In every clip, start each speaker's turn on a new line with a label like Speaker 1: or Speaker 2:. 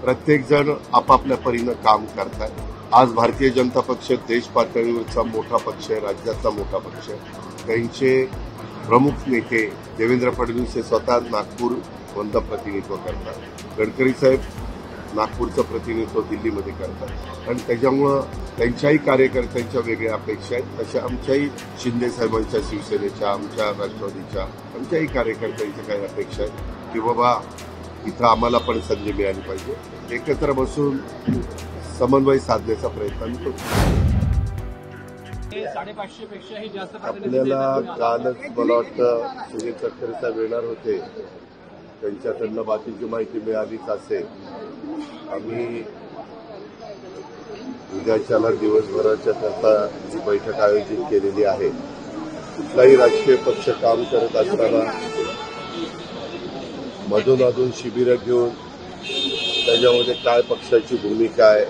Speaker 1: प्रत्येक जण आपापल्या परीनं काम करताय। आज भारतीय जनता पक्ष देश पातळीवरचा मोठा पक्ष आहे, राज्याचा मोठा पक्ष आहे। त्यांचे प्रमुख नेते देवेंद्र फडणवीस हे स्वतः नागपूर मधलं प्रतिनिधित्व करतात। गडकरी साहेब नागपूरचं प्रतिनिधित्व दिल्लीमध्ये करतात आणि त्याच्यामुळं त्यांच्याही कार्यकर्त्यांच्या वेगळ्या अपेक्षा आहेत। तशा आमच्याही शिंदे साहेबांच्या शिवसेनेच्या, आमच्या राष्ट्रवादीच्या, आमच्याही कार्यकर्त्यांच्या काही अपेक्षा आहेत की बाबा इथं आम्हाला पण संधी मिळाली पाहिजे। एकत्र बसून समन्वय साधण्याचा प्रयत्न आम्ही करतो।
Speaker 2: 550 पेक्षाही जास्त
Speaker 1: आपल्याला कालच मला वाटतं सुनील तटकरे साहेब येणार होते, त्यांच्याकडनं बाकीची माहिती मिळालीच असेल। आम्ही उद्याच्याला दिवसभराच्या करता जी बैठक आयोजित केलेली आहे। कुठलाही राजकीय पक्ष काम करत असताना मधून अधून शिबिरं घेऊन त्याच्यामध्ये काय पक्षाची भूमिका आहे,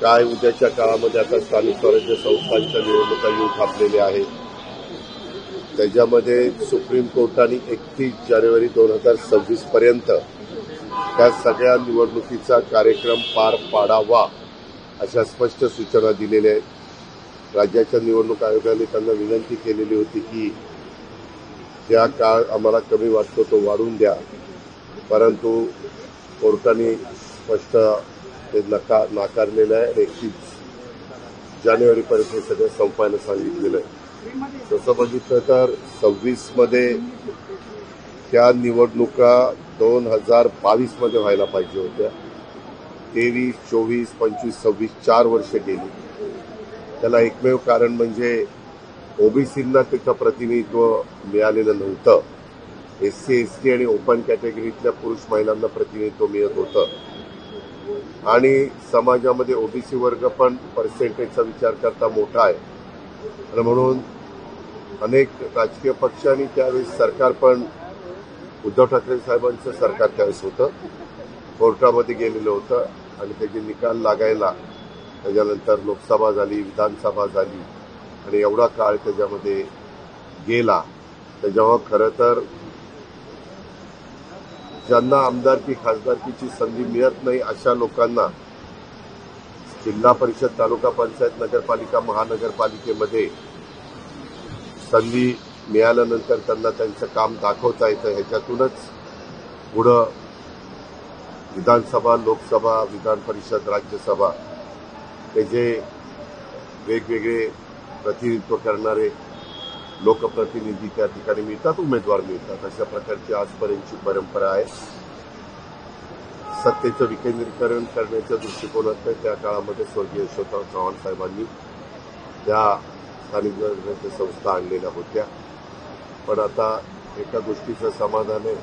Speaker 1: काय उद्याच्या काळामध्ये आता स्थानिक स्वराज्य संस्थांच्या निवडणुका येऊन थांबलेल्या आहेत, त्याच्यामध्ये सुप्रीम कोर्टाने 31 जानेवारी 2026 पर्यंत त्या सगळ्या निवडणुकीचा कार्यक्रम पार पाडावा अशा स्पष्ट सूचना दिलेल्या आहेत। राज्याच्या निवडणूक आयोगाने त्यांना विनंती केलेली होती की ज्या काळ आम्हाला कमी वाटतो तो वाढवून द्या, परंतु कोर्टाने स्पष्ट ते नाकारलेलं आहे। 31 जानेवारीपर्यंत हे सगळं संपायला सांगितलेलं आहे। तसं बघितलं तर 26 मध्ये त्या निवडणुका 2022 मध्ये व्हायला पाहिजे होत्या। 23, 24, 25, 26 4 वर्ष गेली। त्याला एकमेव कारण म्हणजे ओबीसींना त्याचं प्रतिनिधित्व मिळालेलं नव्हतं। एससी, एसटी आणि ओपन कॅटेगरीतल्या पुरुष महिलांना प्रतिनिधित्व मिळत होतं आणि समाजामध्ये ओबीसी वर्ग पण पर्सेंटेजचा विचार करता मोठा आहे आणि म्हणून अनेक राजकीय पक्षांनी त्यावेळेस सरकार पण उद्धव ठाकरे साहेबांचं सरकार त्यावेळेस होतं, कोर्टामध्ये गेलेलं होतं आणि त्याचे निकाल लागायला त्याच्यानंतर लोकसभा झाली, विधानसभा झाली आणि एवढा काळ त्याच्यामध्ये गेला। त्याच्यामुळे खरं तर ज्यांना आमदारकी खासदारकीची संधी मिळत नाही अशा लोकांना जिल्हा परिषद, तालुका पंचायत, नगरपालिका, महानगरपालिकेमध्ये संधी मिळाल्यानंतर त्यांना त्यांचं काम दाखवता येतं। ह्याच्यातूनच पुढं विधानसभा, लोकसभा, विधान परिषद, राज्यसभा हे जे वेगवेगळे प्रतिनिधित्व करणारे लोकप्रतिनिधी त्या ठिकाणी मिळतात, उमेदवार मिळतात। अशा प्रकारची आजपर्यंतची परंपरा आहे। सत्तेचं विकेंद्रीकरण करण्याच्या दृष्टिकोनातून त्या काळामध्ये स्वर्गीय यशवंतराव चव्हाण साहेबांनी त्या स्थानिक स्वराज्य संस्था आणलेल्या होत्या। पण आता एका गोष्टीचं समाधान आहे,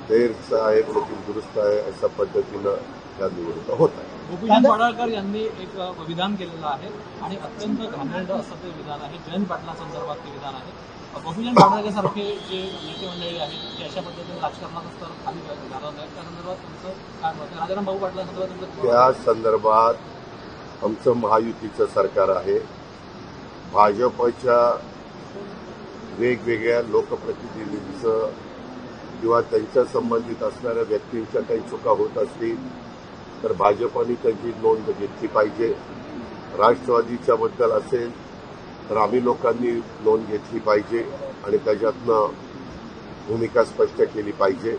Speaker 1: देर आहे लेकिन दुरुस्त आहे अशा पद्धतीनं या निवडणुका होत आहेत।
Speaker 2: बबूजी पडळकर यांनी एक विधान केलेलं आहे आणि अत्यंत घाणेरडं असं ते विधान आहे। जयंत पाटलांसंदर्भात ते विधान आहे। बबूजी पडळकरसारखे जे नेते मंडळी आहेत ते अशा पद्धतीने राजकारणाचा स्तर खाली घालवत आहेत, त्या संदर्भात तुमचं काय मत आहे? राजाराम भाऊ पाटलांसंदर्भात
Speaker 1: त्या संदर्भात आमचं महायुतीचं सरकार आहे। भाजपच्या वेगवेगळ्या लोकप्रतिनिधींचं किंवा त्यांच्या संबंधित असणाऱ्या व्यक्तींच्या काही चुका होत असतील तर भाजपने त्यांची नोंद घेतली पाहिजे। राष्ट्रवादीच्या बद्दल असेल तर आम्ही लोकांनी नोंद घेतली पाहिजे आणि त्याच्यातनं भूमिका स्पष्ट केली पाहिजे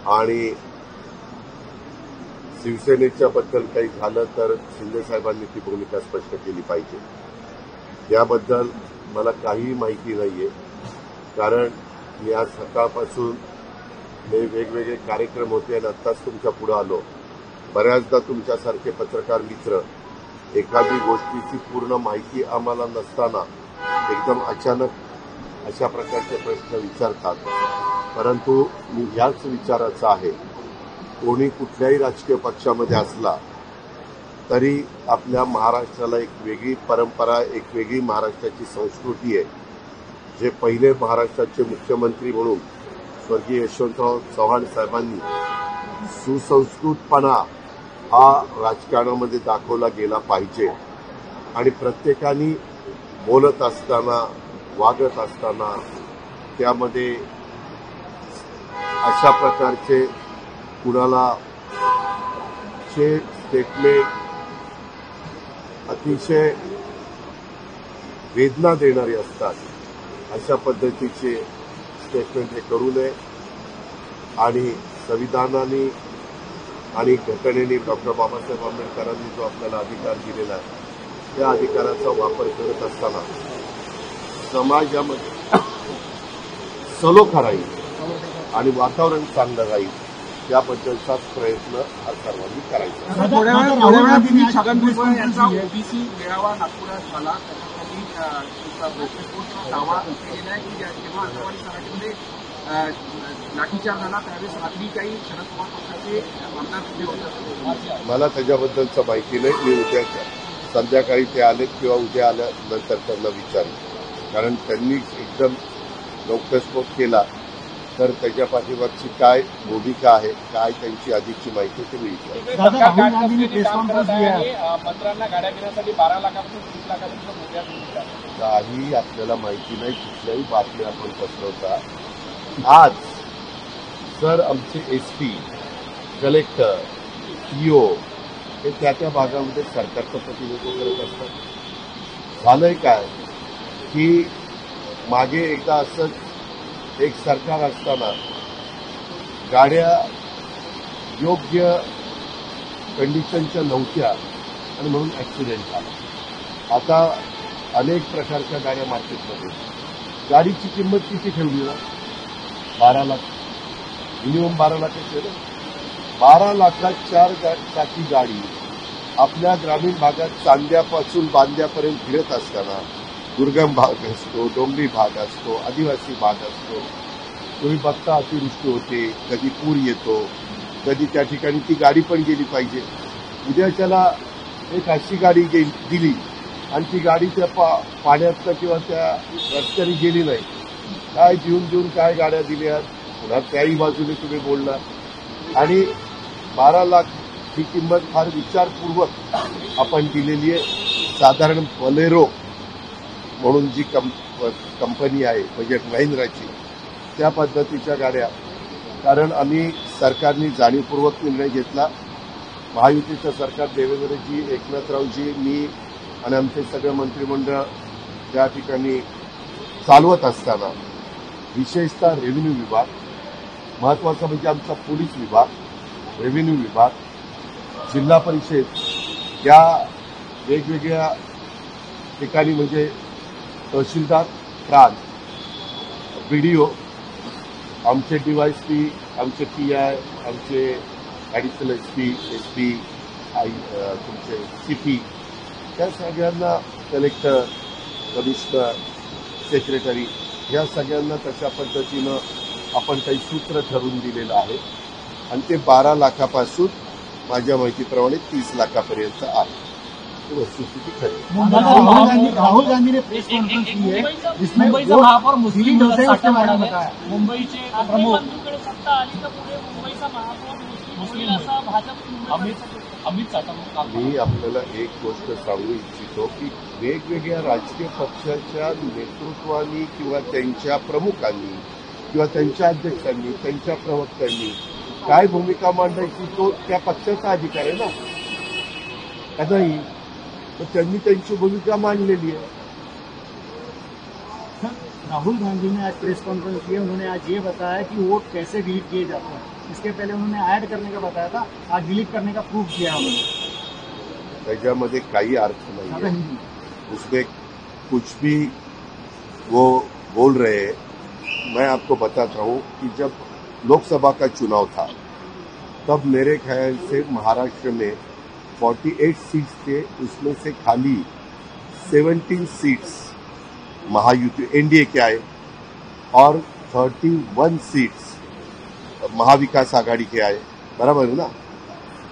Speaker 1: आणि शिवसेनेच्या बद्दल काही झालं तर शिंदे साहेबांनी ती भूमिका स्पष्ट केली पाहिजे। याबद्दल मला काहीही माहिती नाहीये, कारण मी आज सकाळपासून वेगवेगळे कार्यक्रम होते आणि आत्ताच तुमच्या पुढे आलो। बऱ्याचदा तुमच्यासारखे पत्रकार मित्र एखादी गोष्टीची पूर्ण माहिती आम्हाला नसताना एकदम अचानक अशा प्रकारचे प्रश्न विचारतात, परंतु मी ह्याच विचाराचा आहे, कोणी कुठल्याही राजकीय पक्षामध्ये असला तरी आपल्या महाराष्ट्राला एक वेगळी परंपरा, एक वेगळी महाराष्ट्राची संस्कृती आहे। जे पहिले महाराष्ट्राचे मुख्यमंत्री म्हणून स्वर्गीय यशवंतराव चव्हाण साहेबांनी सुसंस्कृतपणा हा राजकारणामध्ये दाखवला गेला पाहिजे आणि प्रत्येकाने बोलत असताना, वागत असताना त्यामध्ये अशा प्रकारचे कुणाला चे स्टेटमेंट अतिशय वेदना देणारे असतात, अशा पद्धतीचे स्टेटमेंट हे करू नये आणि संविधानाने आणि घटनेने डॉक्टर बाबासाहेब आंबेडकरांनी जो आपल्याला अधिकार दिलेला आहे त्या अधिकाराचा वापर करत असताना समाजामध्ये सलोखा राहील आणि वातावरण चांगलं राहील याबद्दलचाच प्रयत्न हा सर्वांनी करायचा.
Speaker 3: थोड्या वेळापूर्वी छगन भुजबळ यांचा ओबीसी मेळावा नागपुरात झाला. त्याच्यासाठी दावा केलेला आहे की जेव्हा अंतरवाली सराटीमध्ये लाठीचार्ज झाला त्यावेळेस रात्री काही शरद पवार पक्षाचे आमदार तिथे होते.
Speaker 1: मला त्याच्याबद्दलचं माहिती नाही. मी उद्या संध्याकाळी ते आले किंवा उद्या आल्यानंतर त्यांना विचारेन, कारण त्यांनी एकदम गौप्यस्फोट केला तर त्याच्या पाठीमागची काय भूमिका आहे, काय त्यांची अधिकची माहिती ते मी विचारेन.
Speaker 3: मंत्र्यांना गाड्या घेण्यासाठी 12 लाखापासून 30 लाखापर्यंत
Speaker 1: काही आपल्याला माहिती नाही. कुठल्याही बातम्या आपण पसरवता. आज जर आमचे एसपी, कलेक्टर, सीओ हे त्या भागामध्ये सरकारचं प्रतिनिधित्व करत असतात. झालंय काय की मागे एकदा असंच एक सरकार असताना गाड्या योग्य कंडिशनच्या नव्हत्या आणि म्हणून ऍक्सिडेंट झाला. आता अनेक प्रकारच्या गाड्या मार्केटमध्ये. गाडीची किंमत किती ठेवली ना? 12 लाख. मिनिमम 12 लाखाची आहे ना. 12 लाखात 4 चाकी गाडी आपल्या ग्रामीण भागात चांद्यापासून बांद्यापर्यंत फिरत असताना दुर्गम भाग असतो, डोंगरी भाग असतो, आदिवासी भाग असतो. तुम्ही बघता अतिवृष्टी होते, कधी पूर येतो, कधी त्या ठिकाणी ती गाडी पण गेली पाहिजे. उद्याच्याला एक अशी गाडी दिली आणि ती गाडी त्या पाण्यातनं किंवा त्या रस्त्याने गेली नाही, काय देऊन काय गाड्या दिल्या, पुन्हा त्याही बाजूने तुम्ही बोलणार. आणि 12 लाख ही किंमत फार विचारपूर्वक आपण दिलेली आहे. साधारण बोलेरो म्हणून जी कंपनी आहे म्हणजे महिंद्राची, त्या पद्धतीच्या गाड्या. कारण आम्ही सरकारने जाणीवपूर्वक निर्णय घेतला. महायुतीचं सरकार देवेंद्रजी, एकनाथरावजी, मी आणि आमचे सगळे मंत्रिमंडळ त्या ठिकाणी चालवत असताना विशेषतः रेव्हेन्यू विभाग, महत्वाचा म्हणजे आमचा पोलीस विभाग, रेव्हेन्यू विभाग, जिल्हा परिषद या वेगवेगळ्या ठिकाणी म्हणजे तहसीलदार, प्रांत, बीडीओ, आमचे डीवायएसपी, आमचे पीआय, आमचे ॲडिशनल एसपी, तुमचे सीपी, त्या सगळ्यांना, कलेक्टर, कमिशनर, सेक्रेटरी, या सगळ्यांना तशा पद्धतीनं आपण काही सूत्र ठरवून दिलेलं आहे आणि ते 12 लाखापासून माझ्या माहितीप्रमाणे 30 लाखापर्यंत आहे. वस्तुस्थिती खरी.
Speaker 4: राहुल गांधी ने प्रेस कॉन्फ्रेंस की है जिसमें
Speaker 2: मुंबईचा महापौर मुस्लिम
Speaker 4: मुंबईचे
Speaker 2: मुंबईचे प्रमुख सत्ता आली तर पुढे मुंबईचा महापौर मुस्लिम असा भाजप अमित साठवणूक.
Speaker 1: मी आपल्याला एक गोष्ट सांगू इच्छितो की वेगवेगळ्या राजकीय पक्षाच्या नेतृत्वानी किंवा त्यांच्या प्रमुखांनी किंवा त्यांच्या अध्यक्षांनी, त्यांच्या प्रवक्त्यांनी काय भूमिका मांडायची तो त्या पक्षाचा अधिकार आहे ना, का नाही? तर त्यांनी त्यांची भूमिका मांडलेली आहे.
Speaker 4: राहुल गांधी ने आज प्रेस कॉन्फ्रेंस की, उन्होंने आज ये बताया कि वोट कैसे डिलीट किए जाते हैं. इसके पहले उन्होंने ऐड करने का बताया था, आज डिलीट करने का प्रूफ किया उन्होंने.
Speaker 1: त्याच्यामध्ये काही अर्थ नहीं है. उसमें कुछ भी वो बोल रहे हैं. मैं आपको बताता हूँ कि जब लोकसभा का चुनाव था तब मेरे ख्याल से महाराष्ट्र में 48 सीट्स थे, उसमें से खाली 17 सीट्स महायुति एनडीए के आए और 31 सीट्स महाविकास आघाड़ी के आए. बराबर है ना?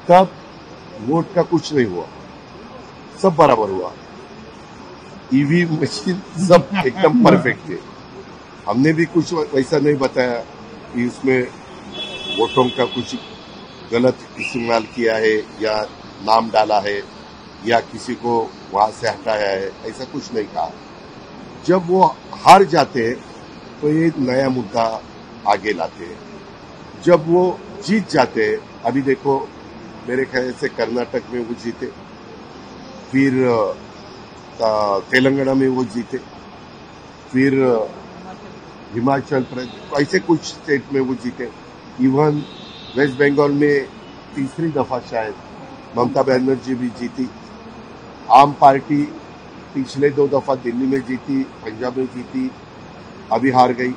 Speaker 1: तब वोट का कुछ नहीं हुआ, सब बराबर हुआ. ईवीएम मशीन सब एकदम परफेक्ट थे. हमने भी कुछ वैसा नहीं बताया कि उसमें वोटों का कुछ गलत इस्तेमाल किया है या नाम डाला है या किसी को वहां से हटाया है, ऐसा कुछ नहीं कहा. जब वो हार जाते हैं तो ये नया मुद्दा आगे लाते हैं. जब वो जीत जाते हैं। अभी देखो मेरे ख्याल से कर्नाटक में वो जीते, फिर तेलंगाना में वो जीते, फिर हिमाचल प्रदेश, ऐसे कुछ स्टेट में वो जीते। इवन वेस्ट बंगाल में तीसरी दफा शायद ममता बनर्जी भी जीती। आम पार्टी पिछले 2 दफा दिल्ली में जीती, पंजाब में जीती, अभी हार गई।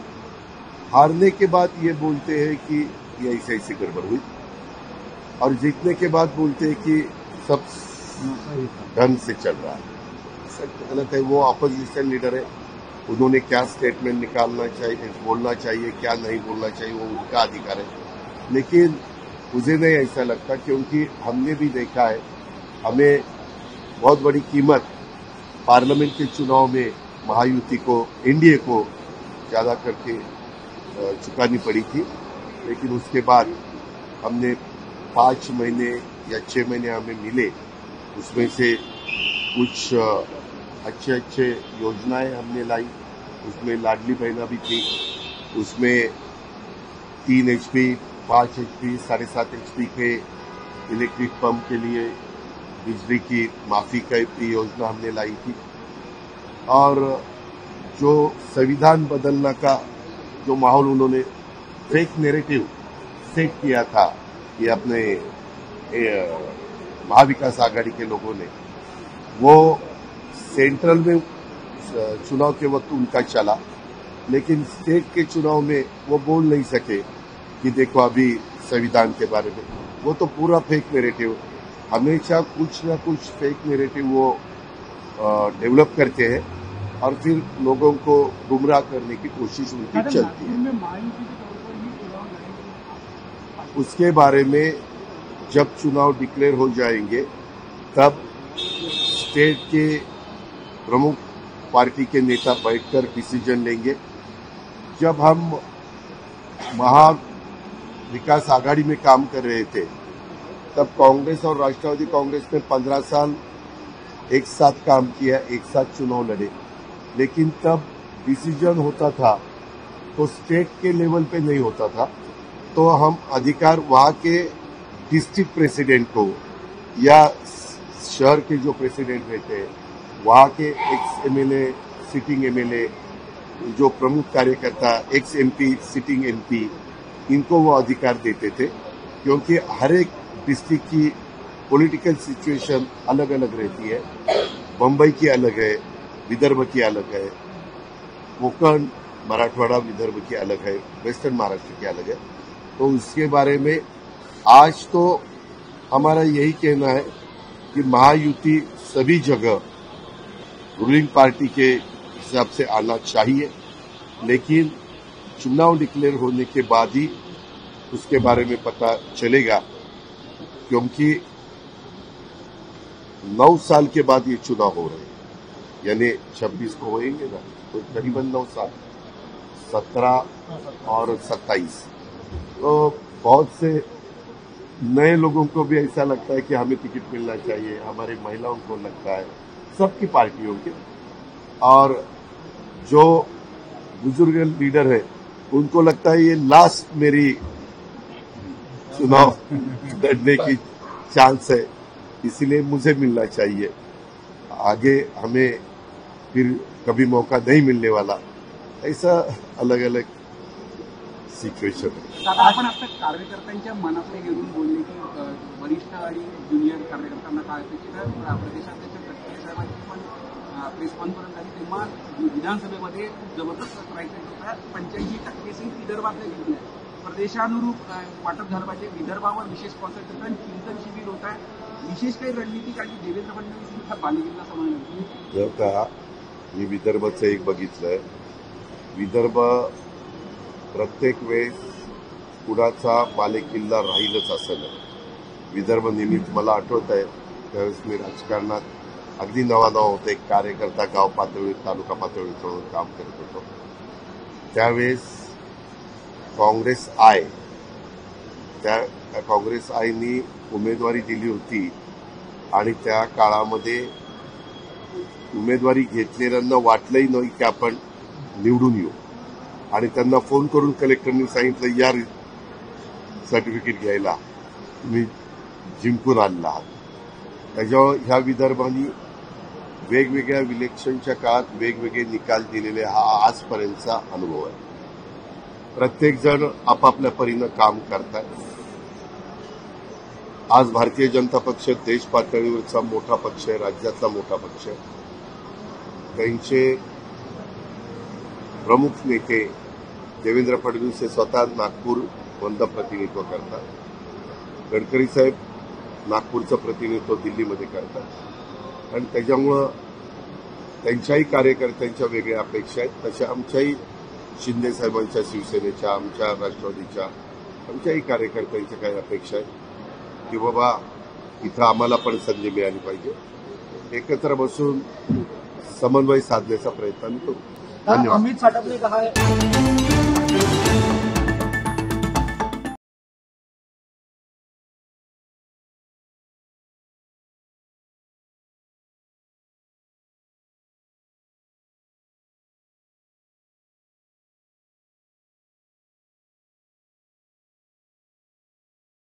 Speaker 1: हारने के बाद ये बोलते हैं कि ये ऐसे ऐसे गड़बड़ हुई, और जीतने के बाद बोलते हैं कि सब ढंग से चल रहा है। गलत है। वो अपोजिशन लीडर है, उन्होंने क्या स्टेटमेंट निकालना चाहिए, बोलना चाहिए, क्या नहीं बोलना चाहिए, वो उनका अधिकार है। लेकिन मुझे नहीं ऐसा लगता, क्योंकि हमने भी देखा है, हमें बहुत बड़ी कीमत पार्लियामेंट के चुनाव में महायुति को, एनडीए को ज्यादा करके चुकानी पड़ी थी। लेकिन उसके बाद हमने 5 महीने या 6 महीने हमें मिले, उसमें से कुछ अच्छे अच्छे योजनाएं हमने लाई। उसमें लाडली बहना भी थी, उसमें 3 HP, 5 HP, 7.5 HP के इलेक्ट्रिक पंप के लिए बिजली की माफी की योजना हमने लाई थी। और जो संविधान बदलने का जो माहौल उन्होंने फेक नैरेटिव सेट किया था, ये अपने महाविकास आघाड़ी के लोगों ने, वो सेंट्रल में चुनाव के वक्त उनका चला, लेकिन स्टेट के चुनाव में वो बोल नहीं सके कि देखो अभी संविधान के बारे में। वो तो पूरा फेक नैरेटिव, हमेशा कुछ ना कुछ फेक नैरेटिव वो डेवलप करते हैं और फिर लोगों को गुमराह करने की कोशिश उनकी चलती है। उसके बारे में जब चुनाव डिक्लेयर हो जाएंगे तब स्टेट के प्रमुख पार्टी के नेता बैठकर डिसीजन लेंगे। जब हम महाविकास आघाड़ी में काम कर रहे थे तब कांग्रेस और राष्ट्रवादी कांग्रेस ने 15 साल एक साथ काम किया, एक साथ चुनाव लड़े, लेकिन तब डिसीजन होता था तो स्टेट के लेवल पे नहीं होता था। तो हम अधिकार वहां के डिस्ट्रिक्ट प्रेसिडेंट को या शहर के जो प्रेसिडेंट रहते हैं, वहां के एक्स एमएलए, सिटिंग एमएलए, जो प्रमुख कार्यकर्ता, एक्स एमपी, सिटिंग एमपी, इनको वो अधिकार देते थे, क्योंकि हर एक डिस्ट्रिक्ट की पॉलिटिकल सिचुएशन अलग अलग रहती है। बम्बई की अलग है, विदर्भ की अलग है, कोंकण, मराठवाड़ा, विदर्भ की अलग है, वेस्टर्न महाराष्ट्र की अलग है। तो उसके बारे में आज तो हमारा यही कहना है कि महायुति सभी जगह रूलिंग पार्टी के हिसाब से आना चाहिए, लेकिन चुनाव डिक्लेयर होने के बाद ही उसके बारे में पता चलेगा, क्योंकि 9 साल के बाद ये चुनाव हो रहे हैं, यानी 26 को होंगे ना, तो करीबन 9 साल, 17 और 27। तो बहुत से नए लोगों को भी ऐसा लगता है कि हमें टिकट मिलना चाहिए, हमारे महिलाओं को लगता है, सबकी पार्टियों के, और जो बुजुर्ग लीडर है उनको लगता है ये लास्ट मेरी चुनाव लड़ने की चांस है, इसीलिए मुझे मिलना चाहिए, आगे हमें फिर कभी मौका नहीं मिलने वाला। ऐसा अलग अलग सिच्युएशन है।
Speaker 3: दादा, आपण आता कार्यकर्त्यांच्या मनातले घेऊन बोलले की वरिष्ठ आणि ज्युनियर कार्यकर्त्यांना काय अपेक्षित आहे, प्रदेशाध्यक्ष तटकरे साहेबांची पण प्रेस कॉन्फरन्स झाली तेव्हा विधानसभेमध्ये जबरदस्त क्रायटेरिया होता, 85% सीट विदर्भातल्या जिंकल्या, प्रदेशानुरूप वाटप झालं पाहिजे, विदर्भावर विशेष कॉन्सन्ट्रेशन, चिंतन शिबिर होत आहे, विशेष काही रणनीती काढली देवेंद्र फडणवीस बालेकिल्ला समजलं
Speaker 1: का? मी विदर्भाचं एक बघितलंय, विदर्भ प्रत्येक वेळेस कुणाचा बालेकिल्ला राहीलच असं नाही। विदर्भ नेहमीच, मला आठवत आहे त्यावेळेस मी राजकारणात अगदी नवा होतो, एक कार्यकर्ता गाव पातळीवर, तालुका पातळीवर काम करत होतो, त्यावेळेस काँग्रेस आयनी उमेदवारी दिली होती आणि त्या काळामध्ये उमेदवारी घेतलेल्यांना वाटलंही नाही की आपण निवडून येऊ, आणि त्यांना फोन करून कलेक्टरनी सांगितलं या सर्टिफिकेट घ्यायला तुम्ही जिंकून आलेला आहात। त्याच्यावर ह्या विदर्भाने वेगवेगळ्या इलेक्शनच्या काळात वेगवेगळे निकाल दिलेले हा आजपर्यंतचा अनुभव आहे। प्रत्येक जण आपापल्या परीनं काम करतात। आज भारतीय जनता पक्ष देश पातळीवरचा मोठा पक्ष आहे, राज्यातला मोठा पक्ष आहे। त्यांचे प्रमुख नेते देवेंद्र फडणवीस हे स्वतः नागपूर मधलं प्रतिनिधित्व करतात। गडकरी साहेब नागपूरचं प्रतिनिधित्व दिल्लीमध्ये करतात आणि त्याच्यामुळं त्यांच्याही कार्यकर्त्यांच्या वेगळ्या अपेक्षा आहेत, तशा आमच्याही शिंदे साहेबांच्या शिवसेनेच्या, आमच्या राष्ट्रवादीच्या, आमच्याही कार्यकर्त्यांच्या काही अपेक्षा आहेत की बाबा इथं आम्हाला पण संधी मिळाली पाहिजे। एकत्र बसून समन्वय साधण्याचा प्रयत्न करू। धन्यवाद।
Speaker 2: अमित साटप ने कहा है